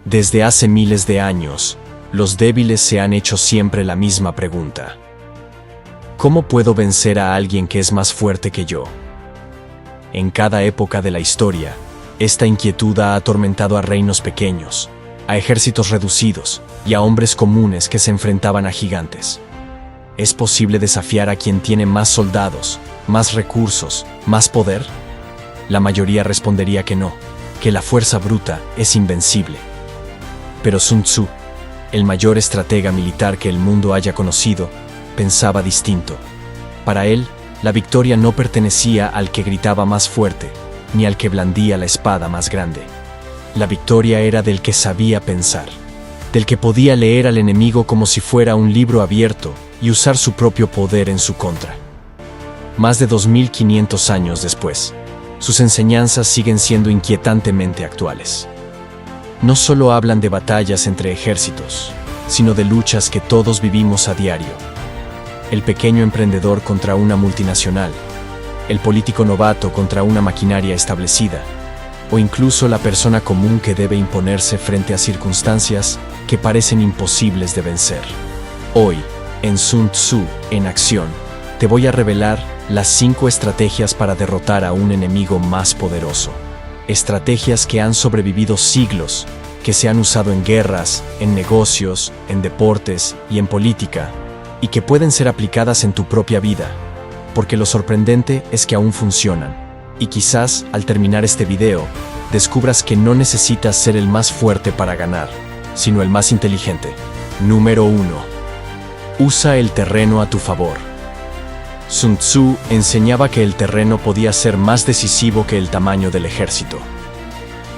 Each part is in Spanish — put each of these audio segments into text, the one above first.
Desde hace miles de años, los débiles se han hecho siempre la misma pregunta. ¿Cómo puedo vencer a alguien que es más fuerte que yo? En cada época de la historia, esta inquietud ha atormentado a reinos pequeños, a ejércitos reducidos y a hombres comunes que se enfrentaban a gigantes. ¿Es posible desafiar a quien tiene más soldados, más recursos, más poder? La mayoría respondería que no, que la fuerza bruta es invencible. Pero Sun Tzu, el mayor estratega militar que el mundo haya conocido, pensaba distinto. Para él, la victoria no pertenecía al que gritaba más fuerte, ni al que blandía la espada más grande. La victoria era del que sabía pensar, del que podía leer al enemigo como si fuera un libro abierto y usar su propio poder en su contra. Más de 2500 años después, sus enseñanzas siguen siendo inquietantemente actuales. No solo hablan de batallas entre ejércitos, sino de luchas que todos vivimos a diario. El pequeño emprendedor contra una multinacional, el político novato contra una maquinaria establecida, o incluso la persona común que debe imponerse frente a circunstancias que parecen imposibles de vencer. Hoy, en Sun Tzu en acción, te voy a revelar las 5 estrategias para derrotar a un enemigo más poderoso. Estrategias que han sobrevivido siglos, que se han usado en guerras, en negocios, en deportes y en política, y que pueden ser aplicadas en tu propia vida, porque lo sorprendente es que aún funcionan. Y quizás, al terminar este video, descubras que no necesitas ser el más fuerte para ganar, sino el más inteligente. Número 1. Usa el terreno a tu favor. Sun Tzu enseñaba que el terreno podía ser más decisivo que el tamaño del ejército.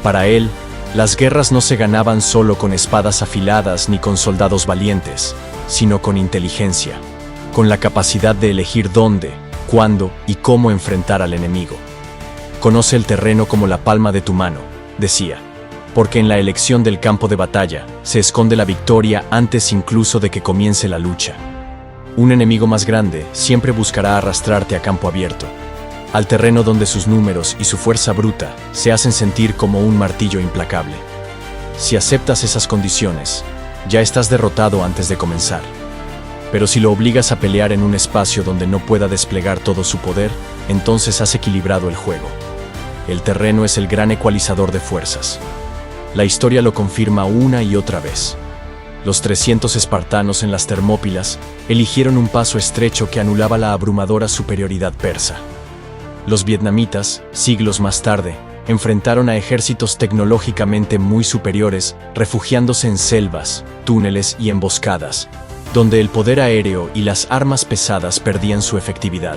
Para él, las guerras no se ganaban solo con espadas afiladas ni con soldados valientes, sino con inteligencia, con la capacidad de elegir dónde, cuándo y cómo enfrentar al enemigo. Conoce el terreno como la palma de tu mano, decía, porque en la elección del campo de batalla se esconde la victoria antes incluso de que comience la lucha. Un enemigo más grande siempre buscará arrastrarte a campo abierto, al terreno donde sus números y su fuerza bruta se hacen sentir como un martillo implacable. Si aceptas esas condiciones, ya estás derrotado antes de comenzar. Pero si lo obligas a pelear en un espacio donde no pueda desplegar todo su poder, entonces has equilibrado el juego. El terreno es el gran ecualizador de fuerzas. La historia lo confirma una y otra vez. Los 300 espartanos en las Termópilas eligieron un paso estrecho que anulaba la abrumadora superioridad persa. Los vietnamitas, siglos más tarde, enfrentaron a ejércitos tecnológicamente muy superiores, refugiándose en selvas, túneles y emboscadas, donde el poder aéreo y las armas pesadas perdían su efectividad.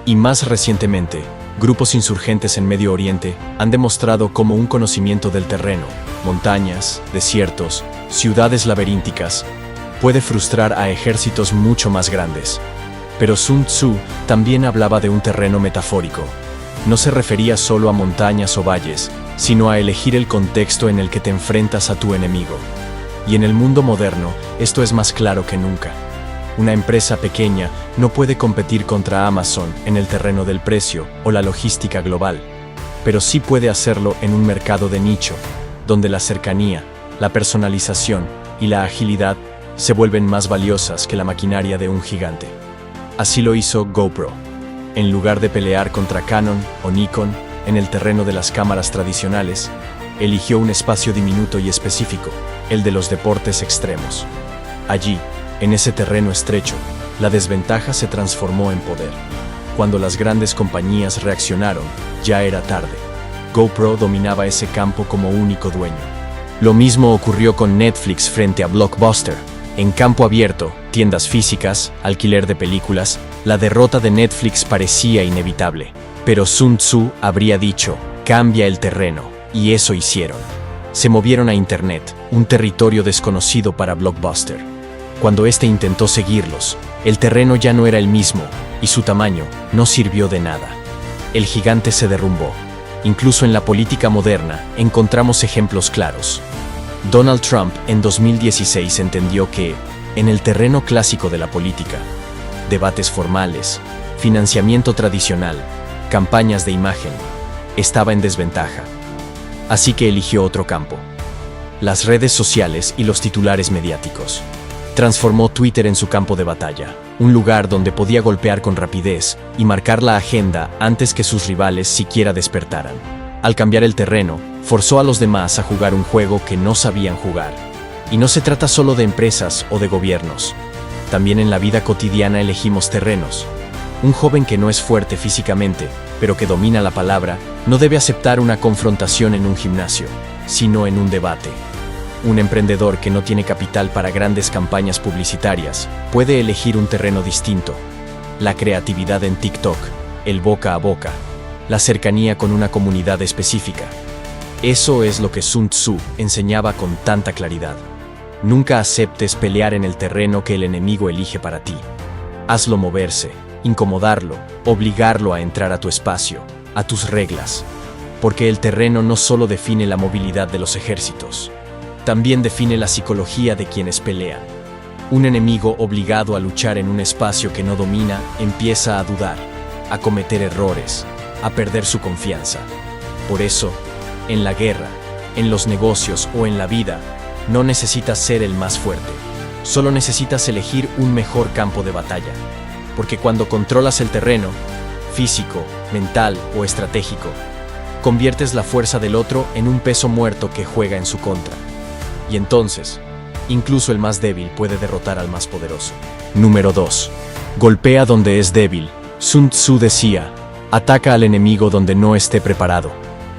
Y más recientemente, grupos insurgentes en Medio Oriente han demostrado cómo un conocimiento del terreno, montañas, desiertos, ciudades laberínticas, puede frustrar a ejércitos mucho más grandes. Pero Sun Tzu también hablaba de un terreno metafórico. No se refería solo a montañas o valles, sino a elegir el contexto en el que te enfrentas a tu enemigo. Y en el mundo moderno, esto es más claro que nunca. Una empresa pequeña no puede competir contra Amazon en el terreno del precio o la logística global, pero sí puede hacerlo en un mercado de nicho, donde la cercanía, la personalización y la agilidad se vuelven más valiosas que la maquinaria de un gigante. Así lo hizo GoPro. En lugar de pelear contra Canon o Nikon en el terreno de las cámaras tradicionales, eligió un espacio diminuto y específico, el de los deportes extremos. Allí, en ese terreno estrecho, la desventaja se transformó en poder. Cuando las grandes compañías reaccionaron, ya era tarde. GoPro dominaba ese campo como único dueño. Lo mismo ocurrió con Netflix frente a Blockbuster. En campo abierto, tiendas físicas, alquiler de películas, la derrota de Netflix parecía inevitable. Pero Sun Tzu habría dicho, cambia el terreno, y eso hicieron. Se movieron a Internet, un territorio desconocido para Blockbuster. Cuando éste intentó seguirlos, el terreno ya no era el mismo, y su tamaño no sirvió de nada. El gigante se derrumbó. Incluso en la política moderna encontramos ejemplos claros. Donald Trump en 2016 entendió que, en el terreno clásico de la política, debates formales, financiamiento tradicional, campañas de imagen, estaba en desventaja. Así que eligió otro campo. las redes sociales y los titulares mediáticos. Transformó Twitter en su campo de batalla, un lugar donde podía golpear con rapidez y marcar la agenda antes que sus rivales siquiera despertaran. Al cambiar el terreno, forzó a los demás a jugar un juego que no sabían jugar. Y no se trata solo de empresas o de gobiernos. También en la vida cotidiana elegimos terrenos. Un joven que no es fuerte físicamente, pero que domina la palabra, no debe aceptar una confrontación en un gimnasio, sino en un debate. Un emprendedor que no tiene capital para grandes campañas publicitarias puede elegir un terreno distinto. La creatividad en TikTok, el boca a boca, la cercanía con una comunidad específica. Eso es lo que Sun Tzu enseñaba con tanta claridad. Nunca aceptes pelear en el terreno que el enemigo elige para ti. Hazlo moverse, incomodarlo, obligarlo a entrar a tu espacio, a tus reglas. Porque el terreno no solo define la movilidad de los ejércitos, también define la psicología de quienes pelean. Un enemigo obligado a luchar en un espacio que no domina empieza a dudar, a cometer errores, a perder su confianza. Por eso, en la guerra, en los negocios o en la vida, no necesitas ser el más fuerte. Solo necesitas elegir un mejor campo de batalla. Porque cuando controlas el terreno, físico, mental o estratégico, conviertes la fuerza del otro en un peso muerto que juega en su contra. Y entonces, incluso el más débil puede derrotar al más poderoso. Número 2. Golpea donde es débil. Sun Tzu decía, ataca al enemigo donde no esté preparado.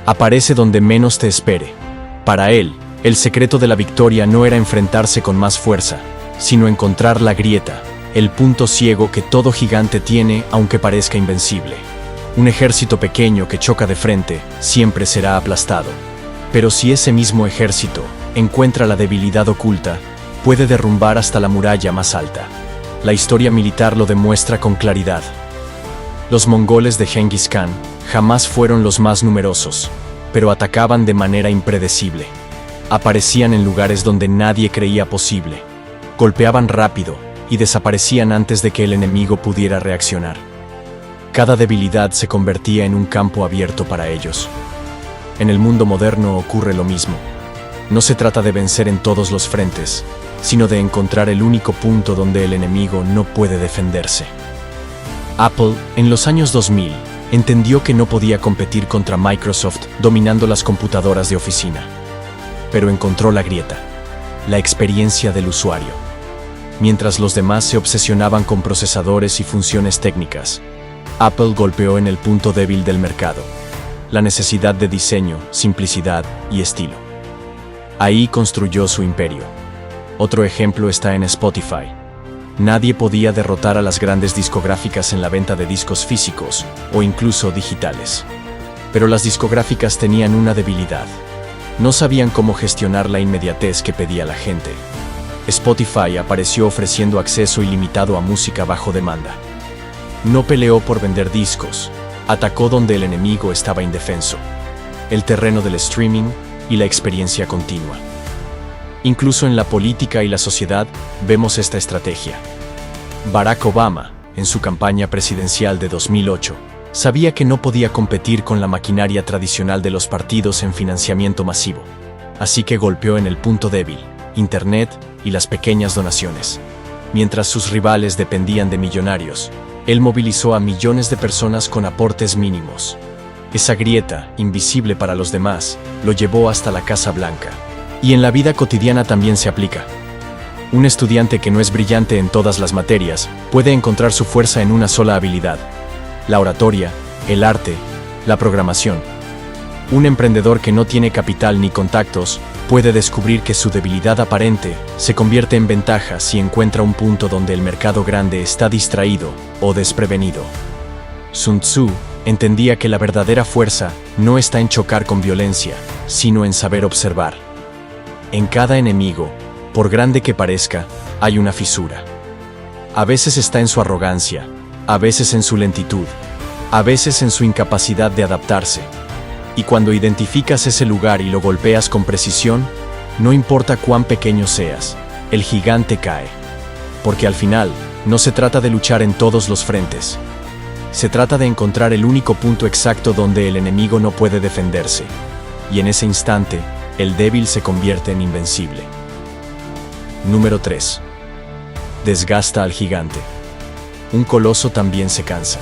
Aparece donde menos te espere. Para él, el secreto de la victoria no era enfrentarse con más fuerza, sino encontrar la grieta, el punto ciego que todo gigante tiene aunque parezca invencible. Un ejército pequeño que choca de frente siempre será aplastado. Pero si ese mismo ejército encuentra la debilidad oculta, puede derrumbar hasta la muralla más alta. La historia militar lo demuestra con claridad. Los mongoles de Genghis Khan jamás fueron los más numerosos, pero atacaban de manera impredecible. Aparecían en lugares donde nadie creía posible. Golpeaban rápido y desaparecían antes de que el enemigo pudiera reaccionar. Cada debilidad se convertía en un campo abierto para ellos. En el mundo moderno ocurre lo mismo. No se trata de vencer en todos los frentes, sino de encontrar el único punto donde el enemigo no puede defenderse. Apple, en los años 2000, entendió que no podía competir contra Microsoft dominando las computadoras de oficina. Pero encontró la grieta, la experiencia del usuario. Mientras los demás se obsesionaban con procesadores y funciones técnicas, Apple golpeó en el punto débil del mercado, la necesidad de diseño, simplicidad y estilo. Ahí construyó su imperio. Otro ejemplo está en Spotify. Nadie podía derrotar a las grandes discográficas en la venta de discos físicos o incluso digitales. Pero las discográficas tenían una debilidad. No sabían cómo gestionar la inmediatez que pedía la gente. Spotify apareció ofreciendo acceso ilimitado a música bajo demanda. No peleó por vender discos, atacó donde el enemigo estaba indefenso, el terreno del streaming y la experiencia continua. Incluso en la política y la sociedad vemos esta estrategia. Barack Obama, en su campaña presidencial de 2008, sabía que no podía competir con la maquinaria tradicional de los partidos en financiamiento masivo, así que golpeó en el punto débil, Internet y las pequeñas donaciones. Mientras sus rivales dependían de millonarios, él movilizó a millones de personas con aportes mínimos. Esa grieta, invisible para los demás, lo llevó hasta la Casa Blanca. Y en la vida cotidiana también se aplica. Un estudiante que no es brillante en todas las materias puede encontrar su fuerza en una sola habilidad: la oratoria, el arte, la programación. Un emprendedor que no tiene capital ni contactos puede descubrir que su debilidad aparente se convierte en ventaja si encuentra un punto donde el mercado grande está distraído o desprevenido. Sun Tzu entendía que la verdadera fuerza no está en chocar con violencia, sino en saber observar. En cada enemigo, por grande que parezca, hay una fisura. A veces está en su arrogancia, a veces en su lentitud, a veces en su incapacidad de adaptarse. Y cuando identificas ese lugar y lo golpeas con precisión, no importa cuán pequeño seas, el gigante cae. Porque al final, no se trata de luchar en todos los frentes. Se trata de encontrar el único punto exacto donde el enemigo no puede defenderse. Y en ese instante, El débil se convierte en invencible. Número 3. Desgasta al gigante. Un coloso también se cansa.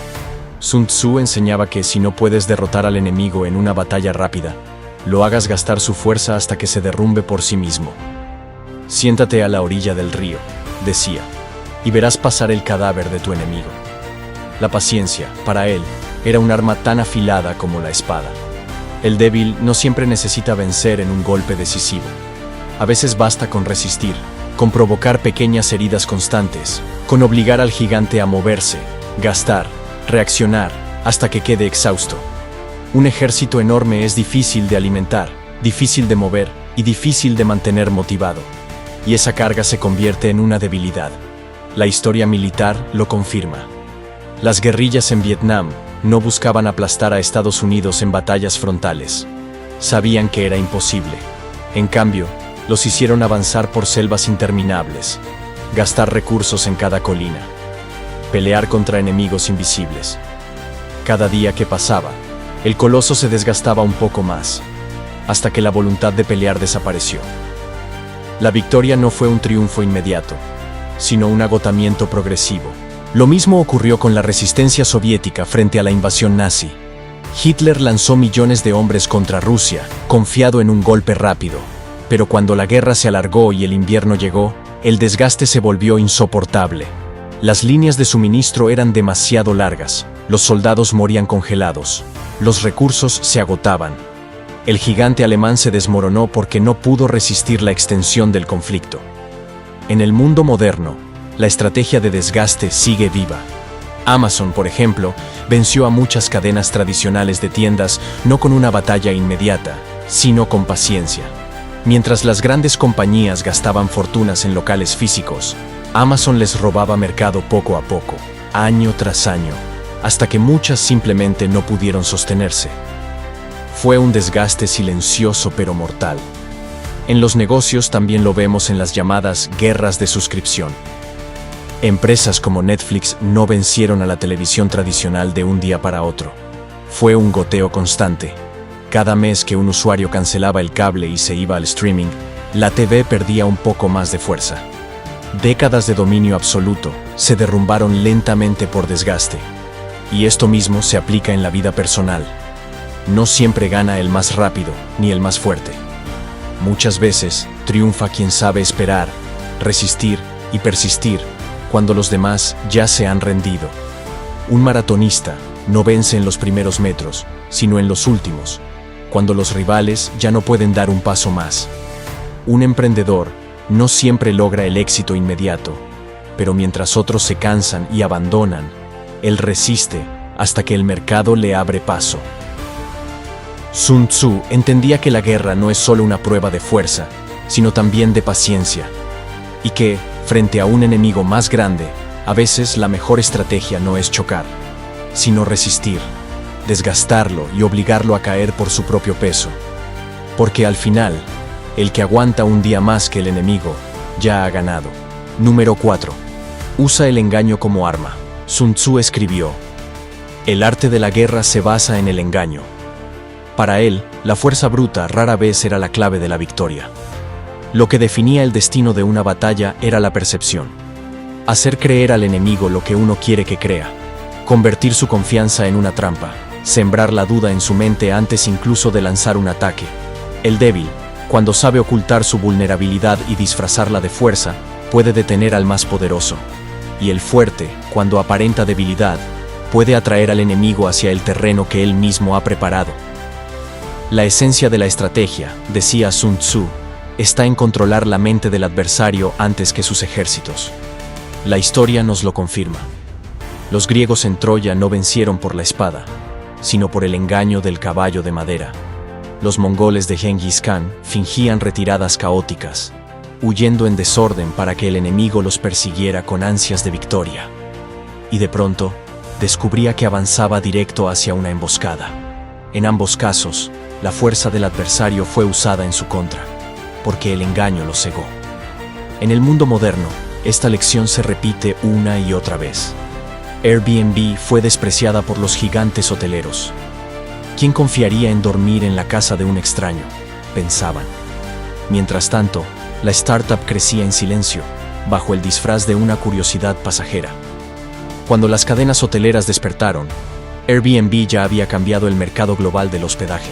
Sun Tzu enseñaba que si no puedes derrotar al enemigo en una batalla rápida, lo hagas gastar su fuerza hasta que se derrumbe por sí mismo. Siéntate a la orilla del río, decía, y verás pasar el cadáver de tu enemigo. La paciencia, para él, era un arma tan afilada como la espada. El débil no siempre necesita vencer en un golpe decisivo. A veces basta con resistir, con provocar pequeñas heridas constantes, con obligar al gigante a moverse, gastar, reaccionar, hasta que quede exhausto. Un ejército enorme es difícil de alimentar, difícil de mover y difícil de mantener motivado. Y esa carga se convierte en una debilidad. La historia militar lo confirma. Las guerrillas en Vietnam no buscaban aplastar a Estados Unidos en batallas frontales. Sabían que era imposible. En cambio, los hicieron avanzar por selvas interminables, gastar recursos en cada colina, pelear contra enemigos invisibles. Cada día que pasaba, el coloso se desgastaba un poco más, hasta que la voluntad de pelear desapareció. La victoria no fue un triunfo inmediato, sino un agotamiento progresivo. Lo mismo ocurrió con la resistencia soviética frente a la invasión nazi. Hitler lanzó millones de hombres contra Rusia, confiado en un golpe rápido. Pero cuando la guerra se alargó y el invierno llegó, el desgaste se volvió insoportable. Las líneas de suministro eran demasiado largas, los soldados morían congelados, los recursos se agotaban. El gigante alemán se desmoronó porque no pudo resistir la extensión del conflicto. En el mundo moderno, la estrategia de desgaste sigue viva. Amazon, por ejemplo, venció a muchas cadenas tradicionales de tiendas no con una batalla inmediata, sino con paciencia. Mientras las grandes compañías gastaban fortunas en locales físicos, Amazon les robaba mercado poco a poco, año tras año, hasta que muchas simplemente no pudieron sostenerse. Fue un desgaste silencioso pero mortal. En los negocios también lo vemos en las llamadas guerras de suscripción. Empresas como Netflix no vencieron a la televisión tradicional de un día para otro. Fue un goteo constante. Cada mes que un usuario cancelaba el cable y se iba al streaming, la TV perdía un poco más de fuerza. Décadas de dominio absoluto se derrumbaron lentamente por desgaste. Y esto mismo se aplica en la vida personal. No siempre gana el más rápido ni el más fuerte. Muchas veces triunfa quien sabe esperar, resistir y persistir cuando los demás ya se han rendido. Un maratonista no vence en los primeros metros, sino en los últimos, cuando los rivales ya no pueden dar un paso más. Un emprendedor no siempre logra el éxito inmediato, pero mientras otros se cansan y abandonan, él resiste hasta que el mercado le abre paso. Sun Tzu entendía que la guerra no es solo una prueba de fuerza, sino también de paciencia, y que, frente a un enemigo más grande, a veces la mejor estrategia no es chocar, sino resistir, desgastarlo y obligarlo a caer por su propio peso. Porque al final, el que aguanta un día más que el enemigo, ya ha ganado. Número 4. Usa el engaño como arma. Sun Tzu escribió: "El arte de la guerra se basa en el engaño". Para él, la fuerza bruta rara vez era la clave de la victoria. Lo que definía el destino de una batalla era la percepción. Hacer creer al enemigo lo que uno quiere que crea. Convertir su confianza en una trampa. Sembrar la duda en su mente antes incluso de lanzar un ataque. El débil, cuando sabe ocultar su vulnerabilidad y disfrazarla de fuerza, puede detener al más poderoso. Y el fuerte, cuando aparenta debilidad, puede atraer al enemigo hacia el terreno que él mismo ha preparado. La esencia de la estrategia, decía Sun Tzu, está en controlar la mente del adversario antes que sus ejércitos. La historia nos lo confirma. Los griegos en Troya no vencieron por la espada, sino por el engaño del caballo de madera. Los mongoles de Genghis Khan fingían retiradas caóticas, huyendo en desorden para que el enemigo los persiguiera con ansias de victoria. Y de pronto, descubría que avanzaba directo hacia una emboscada. En ambos casos, la fuerza del adversario fue usada en su contra, porque el engaño lo cegó. En el mundo moderno, esta lección se repite una y otra vez. Airbnb fue despreciada por los gigantes hoteleros. ¿Quién confiaría en dormir en la casa de un extraño?, pensaban. Mientras tanto, la startup crecía en silencio, bajo el disfraz de una curiosidad pasajera. Cuando las cadenas hoteleras despertaron, Airbnb ya había cambiado el mercado global del hospedaje.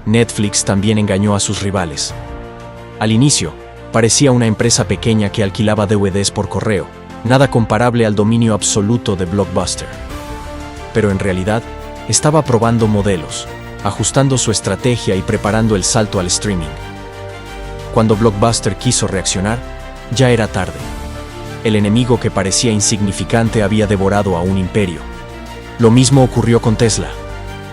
Netflix también engañó a sus rivales. Al inicio, parecía una empresa pequeña que alquilaba DVDs por correo, nada comparable al dominio absoluto de Blockbuster. Pero en realidad, estaba probando modelos, ajustando su estrategia y preparando el salto al streaming. Cuando Blockbuster quiso reaccionar, ya era tarde. El enemigo que parecía insignificante había devorado a un imperio. Lo mismo ocurrió con Tesla.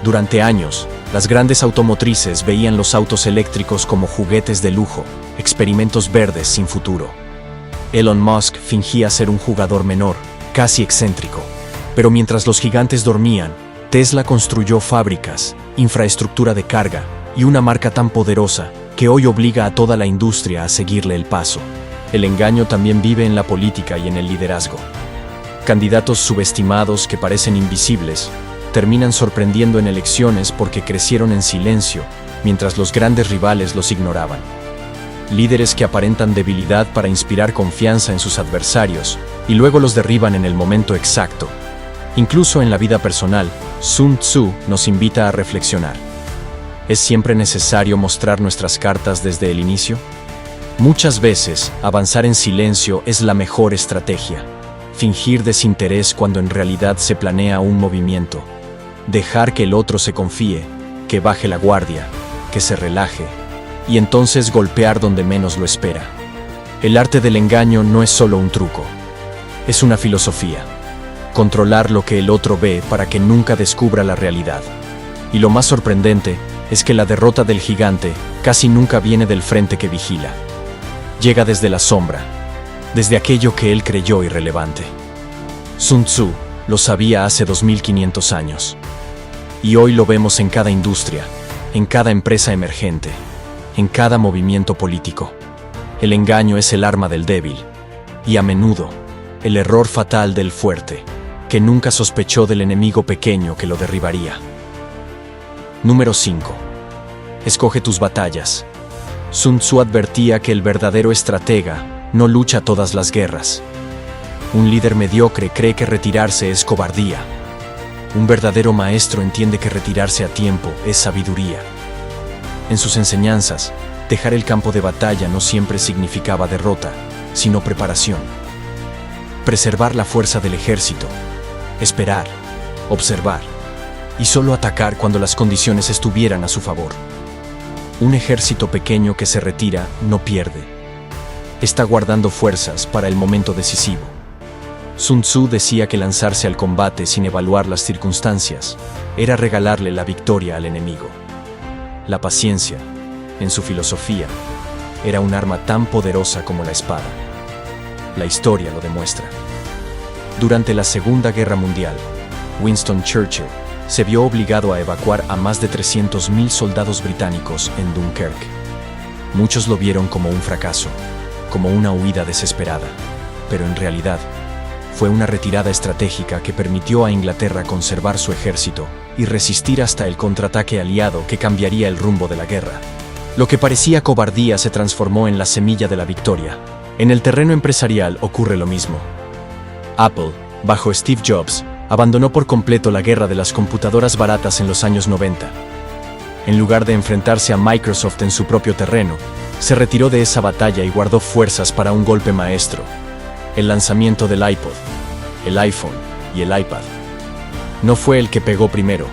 Durante años, las grandes automotrices veían los autos eléctricos como juguetes de lujo, experimentos verdes sin futuro. Elon Musk fingía ser un jugador menor, casi excéntrico. Pero mientras los gigantes dormían, Tesla construyó fábricas, infraestructura de carga y una marca tan poderosa que hoy obliga a toda la industria a seguirle el paso. El engaño también vive en la política y en el liderazgo. Candidatos subestimados que parecen invisibles terminan sorprendiendo en elecciones porque crecieron en silencio, mientras los grandes rivales los ignoraban. Líderes que aparentan debilidad para inspirar confianza en sus adversarios y luego los derriban en el momento exacto. Incluso en la vida personal, Sun Tzu nos invita a reflexionar. ¿Es siempre necesario mostrar nuestras cartas desde el inicio? Muchas veces, avanzar en silencio es la mejor estrategia. Fingir desinterés cuando en realidad se planea un movimiento. Dejar que el otro se confíe, que baje la guardia, que se relaje, y entonces golpear donde menos lo espera. El arte del engaño no es solo un truco, es una filosofía. Controlar lo que el otro ve para que nunca descubra la realidad. Y lo más sorprendente es que la derrota del gigante casi nunca viene del frente que vigila. Llega desde la sombra, desde aquello que él creyó irrelevante. Sun Tzu lo sabía hace 2500 años. Y hoy lo vemos en cada industria, en cada empresa emergente, en cada movimiento político. El engaño es el arma del débil, y a menudo, el error fatal del fuerte, que nunca sospechó del enemigo pequeño que lo derribaría. Número 5. Escoge tus batallas. Sun Tzu advertía que el verdadero estratega no lucha todas las guerras. Un líder mediocre cree que retirarse es cobardía. Un verdadero maestro entiende que retirarse a tiempo es sabiduría. En sus enseñanzas, dejar el campo de batalla no siempre significaba derrota, sino preparación. Preservar la fuerza del ejército, esperar, observar, y solo atacar cuando las condiciones estuvieran a su favor. Un ejército pequeño que se retira no pierde. Está guardando fuerzas para el momento decisivo. Sun Tzu decía que lanzarse al combate sin evaluar las circunstancias era regalarle la victoria al enemigo. La paciencia, en su filosofía, era un arma tan poderosa como la espada. La historia lo demuestra. Durante la Segunda Guerra Mundial, Winston Churchill se vio obligado a evacuar a más de 300.000 soldados británicos en Dunkerque. Muchos lo vieron como un fracaso, como una huida desesperada, pero en realidad fue una retirada estratégica que permitió a Inglaterra conservar su ejército y resistir hasta el contraataque aliado que cambiaría el rumbo de la guerra. Lo que parecía cobardía se transformó en la semilla de la victoria. En el terreno empresarial ocurre lo mismo. Apple, bajo Steve Jobs, abandonó por completo la guerra de las computadoras baratas en los años 90. En lugar de enfrentarse a Microsoft en su propio terreno, se retiró de esa batalla y guardó fuerzas para un golpe maestro: el lanzamiento del iPod, el iPhone y el iPad. No fue el que pegó primero,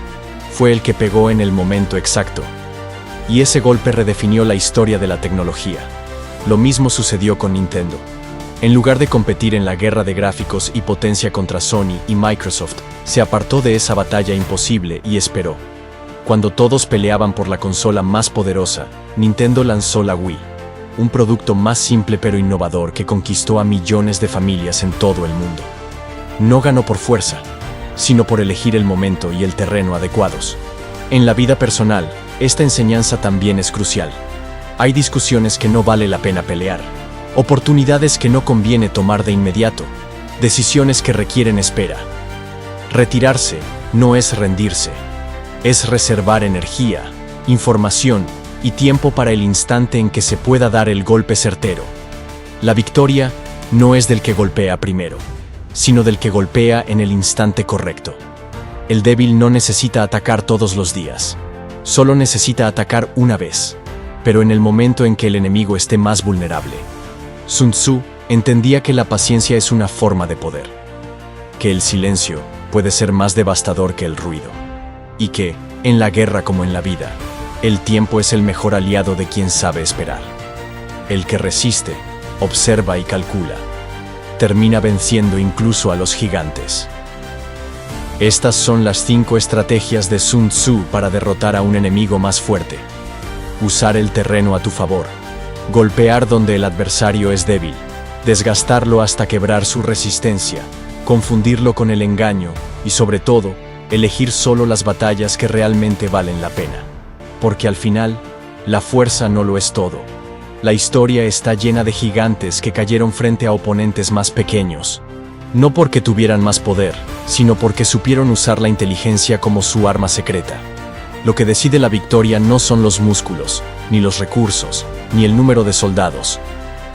fue el que pegó en el momento exacto. Y ese golpe redefinió la historia de la tecnología. Lo mismo sucedió con Nintendo. En lugar de competir en la guerra de gráficos y potencia contra Sony y Microsoft, se apartó de esa batalla imposible y esperó. Cuando todos peleaban por la consola más poderosa, Nintendo lanzó la Wii, un producto más simple pero innovador que conquistó a millones de familias en todo el mundo. No ganó por fuerza, sino por elegir el momento y el terreno adecuados. En la vida personal, esta enseñanza también es crucial. Hay discusiones que no vale la pena pelear, oportunidades que no conviene tomar de inmediato, decisiones que requieren espera. Retirarse no es rendirse, es reservar energía, información y tiempo para el instante en que se pueda dar el golpe certero. La victoria no es del que golpea primero, sino del que golpea en el instante correcto. El débil no necesita atacar todos los días, solo necesita atacar una vez, pero en el momento en que el enemigo esté más vulnerable. Sun Tzu entendía que la paciencia es una forma de poder, que el silencio puede ser más devastador que el ruido, y que, en la guerra como en la vida, el tiempo es el mejor aliado de quien sabe esperar. El que resiste, observa y calcula, termina venciendo incluso a los gigantes. Estas son las 5 estrategias de Sun Tzu para derrotar a un enemigo más fuerte. Usar el terreno a tu favor. Golpear donde el adversario es débil. Desgastarlo hasta quebrar su resistencia. Confundirlo con el engaño y, sobre todo, elegir solo las batallas que realmente valen la pena. Porque al final, la fuerza no lo es todo. La historia está llena de gigantes que cayeron frente a oponentes más pequeños. No porque tuvieran más poder, sino porque supieron usar la inteligencia como su arma secreta. Lo que decide la victoria no son los músculos, ni los recursos, ni el número de soldados.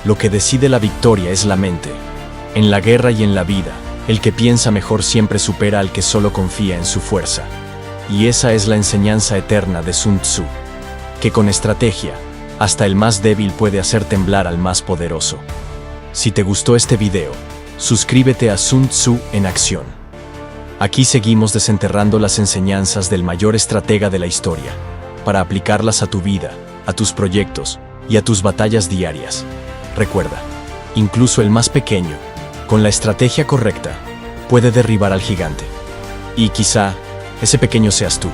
Lo que decide la victoria es la mente. En la guerra y en la vida, el que piensa mejor siempre supera al que solo confía en su fuerza. Y esa es la enseñanza eterna de Sun Tzu, que con estrategia, hasta el más débil puede hacer temblar al más poderoso. Si te gustó este video, suscríbete a Sun Tzu en acción. Aquí seguimos desenterrando las enseñanzas del mayor estratega de la historia, para aplicarlas a tu vida, a tus proyectos y a tus batallas diarias. Recuerda, incluso el más pequeño, con la estrategia correcta, puede derribar al gigante. Y quizá, ese pequeño seas tú.